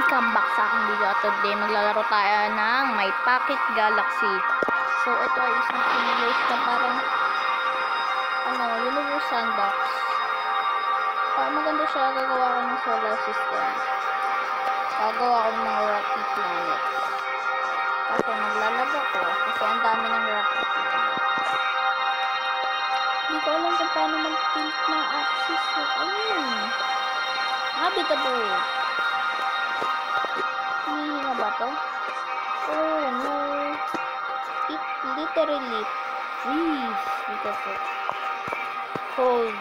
Welcome back sa aking video. At today maglalaro tayo ng My Pocket Galaxy. So ito ay isang simulation na parang Universe Sandbox. Maganda siya. Gagawa ko ng solar system. Gagawa ko ng mga rocky planets. Kaso maglalaba ko kasi ang dami ng rocky planets. Hindi ko alam kung paano mag-tilt ng axis. Ayun. Habitable. Hinihinga ba to? Oh no. It literally freeze. Because of cold.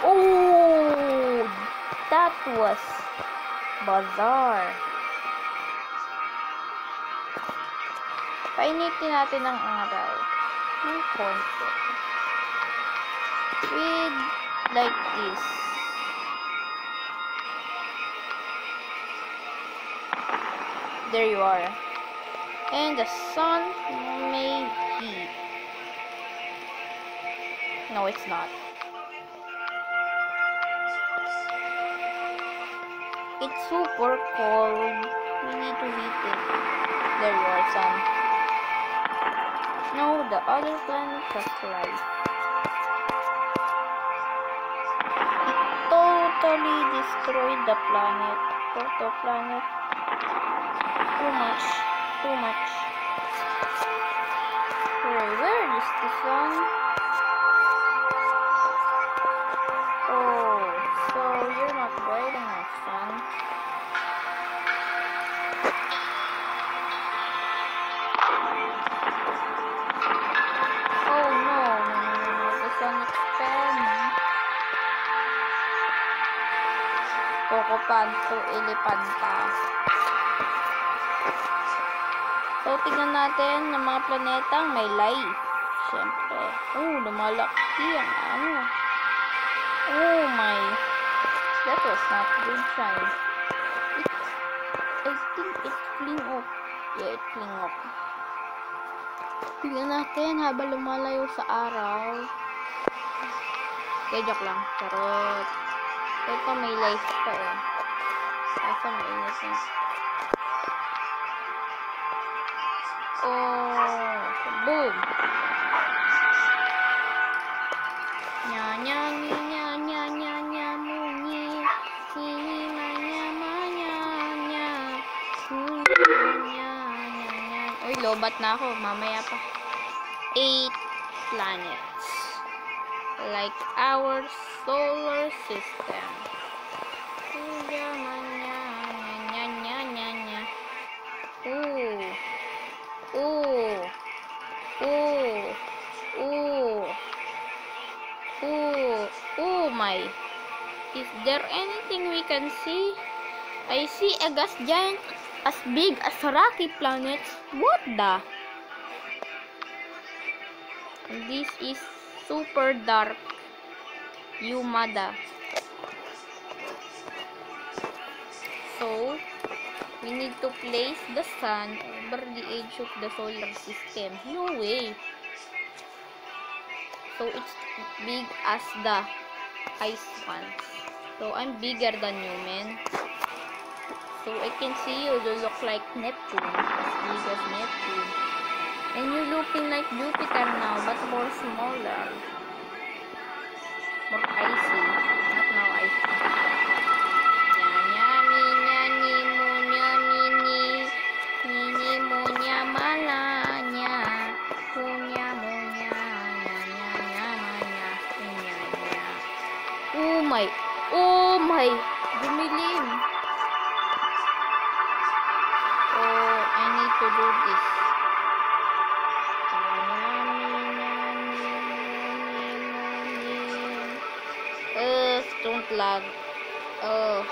Oh! That was bizarre. Painitin natin ang araw. Ng konti. With like this. There you are. And the sun may be. No, it's not. It's super cold. We need to heat it. There you are, sun. No, the other planet has life. It totally destroyed the planet. The planet. Too much. Where is the sun? Oh, so you're not bright enough, sun. Oh no, the sun experiment. Cocopanto Elefanta. So, tignan natin ng mga planetang may life. Siyempre. Oh, lumalaki ang ano. Oh my. That was not good sign. I think it fling up. Yeah, it fling up. Tignan natin habang lumalayo sa araw. Okay, joke lang. Charot. Ito may life pa eh. Kaso may innocent. Oh, boom. Uy, lobat na ako. Mamaya pa. 8 planets. Like our solar system. Oh my. Is there anything we can see? I see a gas giant as big as rocky planets. What the? This is super dark. Yumada. So, we need to place the sun over the edge of the solar system. No way. So, it's big as the ice ones. So, I'm bigger than you, man. So, I can see you look like Neptune. As big as Neptune. And you're looking like Jupiter now, but more smaller. More icy. Not now icy. Oh my, dumilim. Oh, I need to do this. Don't lag. Oh,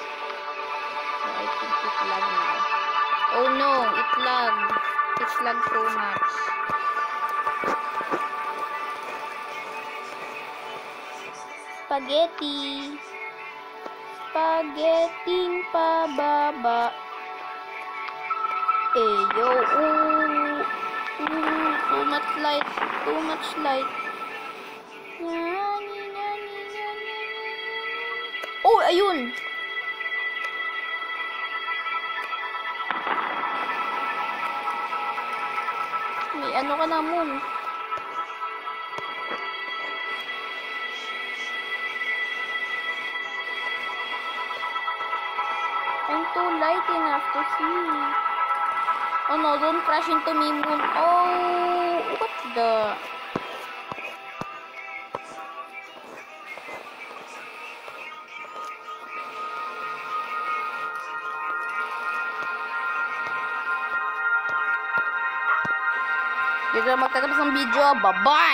I think it lag now. Oh no, it lagged. It's lagged so much. Spaghetti. Spaghetti pababa. Yo, too much light. Too much light. Oh, ayun. ano ka na, Moon? I'm too light enough to see. Oh no, don't crash into me, Moon. Oh, what's the... Dito na magtatapos ng video. Bye-bye!